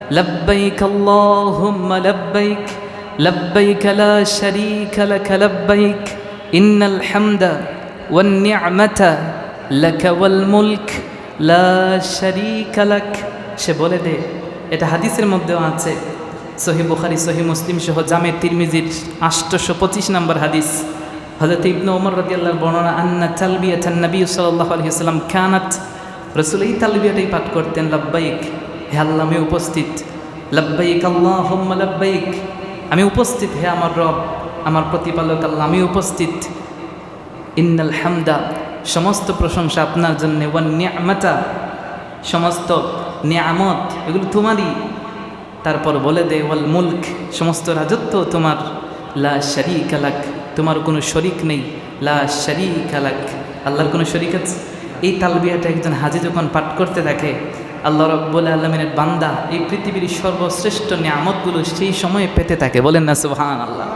لبيك اللهم لبيك لبيك لا شريك لك لبيك إن الحمد والنعمة لك والملك لا شريك لك সে বলে দে এটা হাদিসের মধ্যেও আছে সহিহ বুখারী সহিহ মুসলিম সহ জামে তিরমিজির 825 নম্বর হাদিস হযরত ইবনে ওমর রাদিয়াল্লাহু বর্ণনা আন্না তালবিয়াতান নবী সাল্লাল্লাহু আলাইহি ওয়াসাল্লাম কানাত রাসূল এই তালবিয়াটাই পাঠ করতেন লব্বাইক হে আল্লাহ আমি উপস্থিত লব্বাইক আল্লাহুম্মা লব্বাইক আমি উপস্থিত হে আমার রব আমার প্রতিপালক আল্লাহ আমি উপস্থিত ইন্নাল হামদা সমস্ত প্রশংসা আপনার জন্য ওয়ান নি'মাতা সমস্ত নিয়ামত এগুলো তোমারই তারপর বলে দে ওয়াল মুলক সমস্ত রাজত্ব তোমার লা শারীকা লাক তোমার কোনো শরিক নেই লা শারীকা লাক আল্লাহর কোনো শরিক আছে এই তালবিয়াটা একজন হাজী যখন পাঠ করতে থাকে আল্লাহ রাব্বুল আলামিনের বান্দা এই পৃথিবীর সর্বশ্রেষ্ঠ নিয়ামতগুলো সেই সময়ে পেতে থাকে বলেন না সুবহানাল্লাহ।